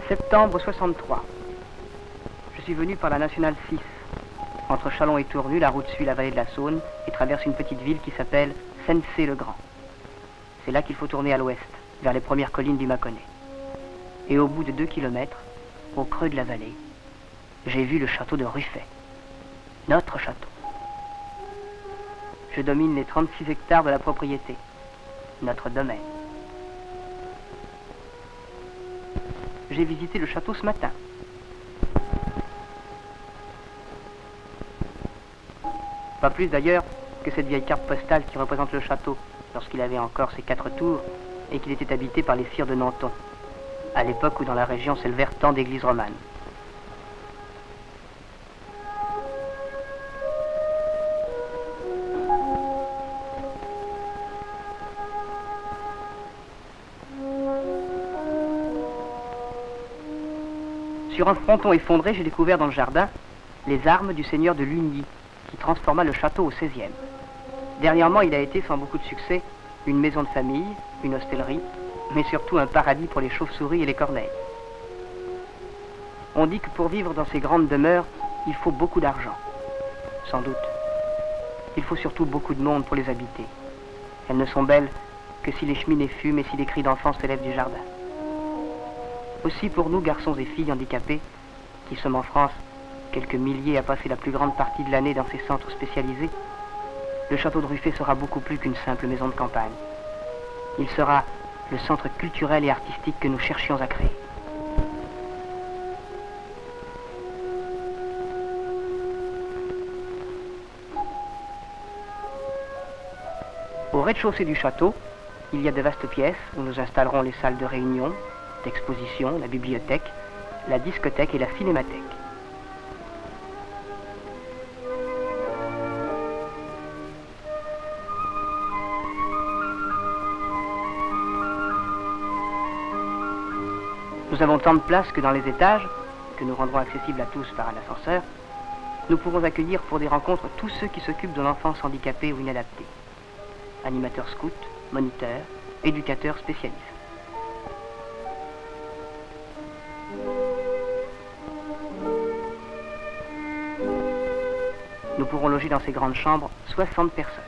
Septembre 63. Je suis venu par la nationale 6. Entre Châlons et Tournu, la route suit la vallée de la Saône et traverse une petite ville qui s'appelle Sensé-le-Grand. C'est là qu'il faut tourner à l'ouest, vers les premières collines du Mâconnais. Et au bout de 2 kilomètres, au creux de la vallée, j'ai vu le château de Ruffey. Notre château. Je domine les 36 hectares de la propriété. Notre domaine. J'ai visité le château ce matin. Pas plus d'ailleurs que cette vieille carte postale qui représente le château lorsqu'il avait encore ses 4 tours et qu'il était habité par les sires de Nanton, à l'époque où dans la région s'élevèrent tant d'églises romanes. Sur un fronton effondré, j'ai découvert dans le jardin les armes du seigneur de Lugny, qui transforma le château au XVIe. Dernièrement, il a été, sans beaucoup de succès, une maison de famille, une hostellerie, mais surtout un paradis pour les chauves-souris et les corneilles. On dit que pour vivre dans ces grandes demeures, il faut beaucoup d'argent. Sans doute. Il faut surtout beaucoup de monde pour les habiter. Elles ne sont belles que si les cheminées fument et si les cris d'enfants s'élèvent du jardin. Aussi pour nous, garçons et filles handicapés, qui sommes en France quelques milliers à passer la plus grande partie de l'année dans ces centres spécialisés, le château de Ruffey sera beaucoup plus qu'une simple maison de campagne. Il sera le centre culturel et artistique que nous cherchions à créer. Au rez-de-chaussée du château, il y a de vastes pièces où nous installerons les salles de réunion, d'exposition, la bibliothèque, la discothèque et la cinémathèque. Nous avons tant de place que dans les étages, que nous rendrons accessibles à tous par un ascenseur, nous pourrons accueillir pour des rencontres tous ceux qui s'occupent de l'enfance handicapée ou inadaptée. Animateurs scouts, moniteurs, éducateurs spécialistes. Nous pourrons loger dans ces grandes chambres 60 personnes.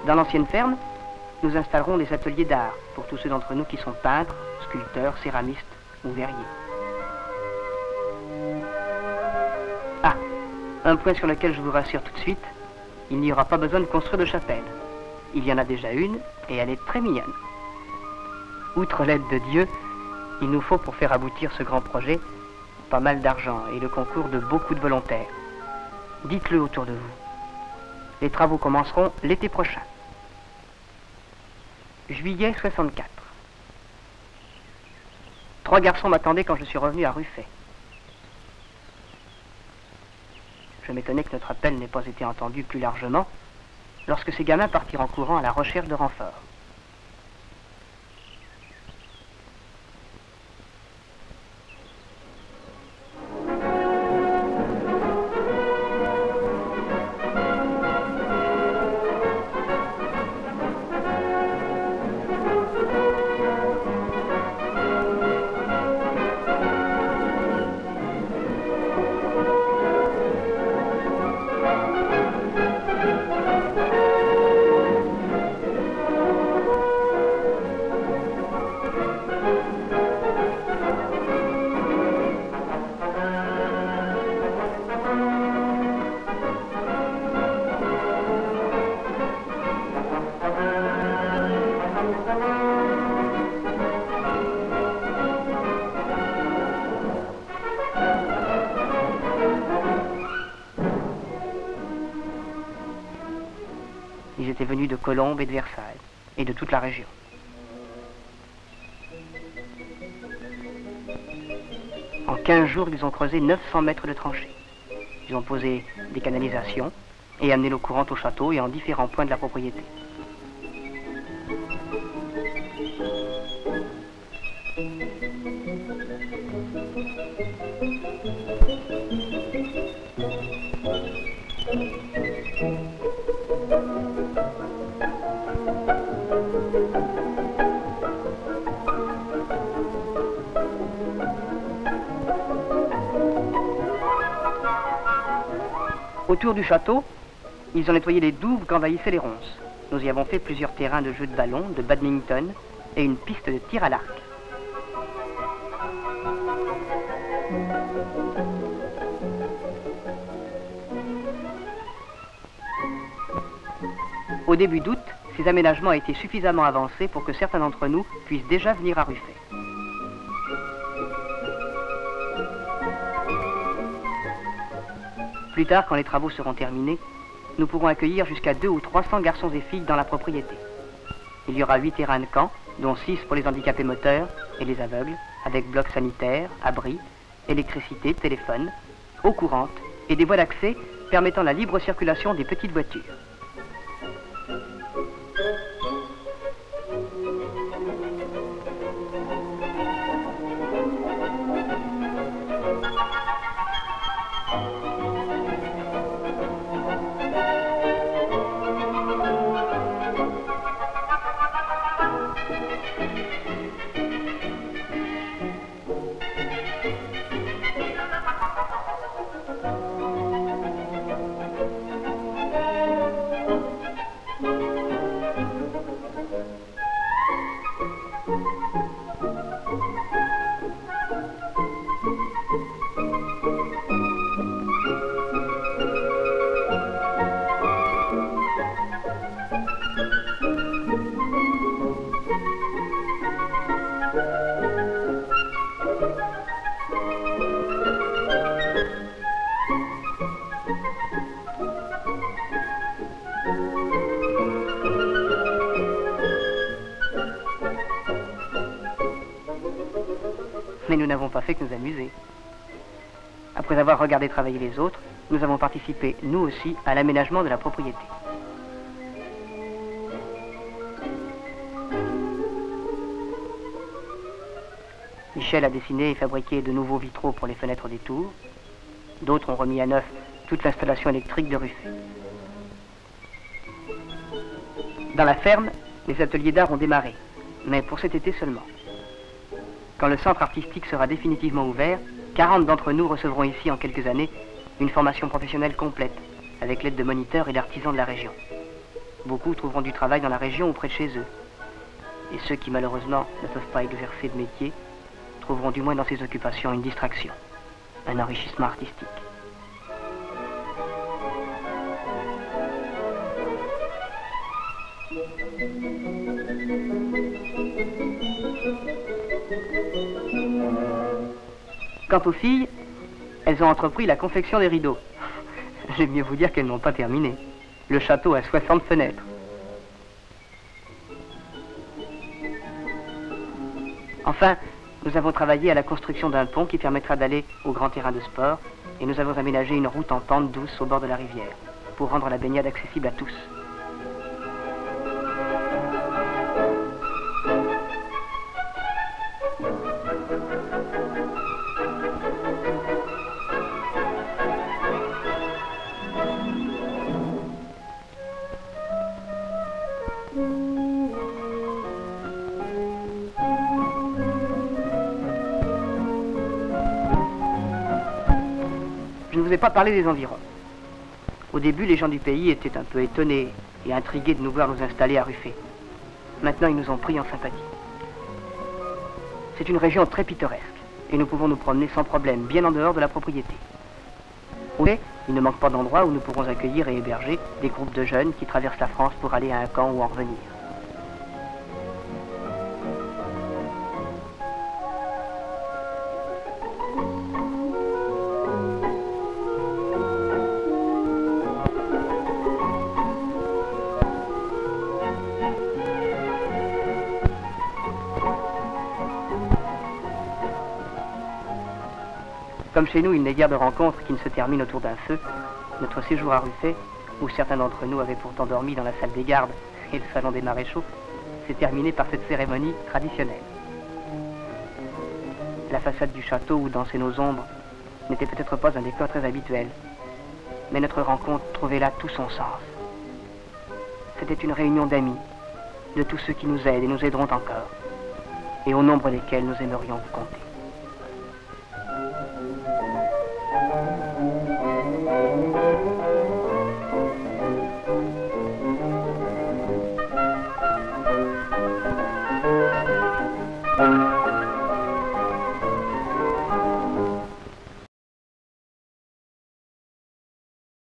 Dans l'ancienne ferme, nous installerons des ateliers d'art pour tous ceux d'entre nous qui sont peintres, sculpteurs, céramistes ou verriers. Ah, un point sur lequel je vous rassure tout de suite, il n'y aura pas besoin de construire de chapelle. Il y en a déjà une et elle est très mignonne. Outre l'aide de Dieu, il nous faut pour faire aboutir ce grand projet pas mal d'argent et le concours de beaucoup de volontaires. Dites-le autour de vous. Les travaux commenceront l'été prochain. Juillet 64. 3 garçons m'attendaient quand je suis revenu à Ruffey. Je m'étonnais que notre appel n'ait pas été entendu plus largement lorsque ces gamins partirent en courant à la recherche de renforts. Ils étaient venus de Colombes et de Versailles, et de toute la région. En 15 jours, ils ont creusé 900 mètres de tranchées. Ils ont posé des canalisations et amené l'eau courante au château et en différents points de la propriété. Autour du château, ils ont nettoyé les douves qu'envahissaient les ronces. Nous y avons fait plusieurs terrains de jeux de ballon, de badminton et une piste de tir à l'arc. Au début d'août, ces aménagements étaient suffisamment avancés pour que certains d'entre nous puissent déjà venir à Ruffey. Plus tard, quand les travaux seront terminés, nous pourrons accueillir jusqu'à 200 ou 300 garçons et filles dans la propriété. Il y aura 8 terrains de camp, dont 6 pour les handicapés moteurs et les aveugles, avec blocs sanitaires, abris, électricité, téléphone, eau courante et des voies d'accès permettant la libre circulation des petites voitures. Mais nous n'avons pas fait que nous amuser. Après avoir regardé travailler les autres, nous avons participé, nous aussi, à l'aménagement de la propriété. Michel a dessiné et fabriqué de nouveaux vitraux pour les fenêtres des tours. D'autres ont remis à neuf toute l'installation électrique de Ruffey. Dans la ferme, les ateliers d'art ont démarré, mais pour cet été seulement. Quand le centre artistique sera définitivement ouvert, 40 d'entre nous recevront ici en quelques années une formation professionnelle complète, avec l'aide de moniteurs et d'artisans de la région. Beaucoup trouveront du travail dans la région ou près de chez eux. Et ceux qui malheureusement ne peuvent pas exercer de métier trouveront du moins dans ces occupations une distraction, un enrichissement artistique. Quant aux filles, elles ont entrepris la confection des rideaux. J'aime mieux vous dire qu'elles n'ont pas terminé. Le château a 60 fenêtres. Enfin, nous avons travaillé à la construction d'un pont qui permettra d'aller au grand terrain de sport et nous avons aménagé une route en pente douce au bord de la rivière pour rendre la baignade accessible à tous. Je ne vous ai pas parlé des environs. Au début, les gens du pays étaient un peu étonnés et intrigués de nous voir nous installer à Ruffey. Maintenant, ils nous ont pris en sympathie. C'est une région très pittoresque et nous pouvons nous promener sans problème, bien en dehors de la propriété. Oui, il ne manque pas d'endroits où nous pourrons accueillir et héberger des groupes de jeunes qui traversent la France pour aller à un camp ou en revenir. Comme chez nous, il n'est guère de rencontres qui ne se terminent autour d'un feu, notre séjour à Ruffey, où certains d'entre nous avaient pourtant dormi dans la salle des gardes et le salon des maréchaux, s'est terminé par cette cérémonie traditionnelle. La façade du château où dansaient nos ombres n'était peut-être pas un décor très habituel, mais notre rencontre trouvait là tout son sens. C'était une réunion d'amis, de tous ceux qui nous aident et nous aideront encore, et au nombre desquels nous aimerions vous compter.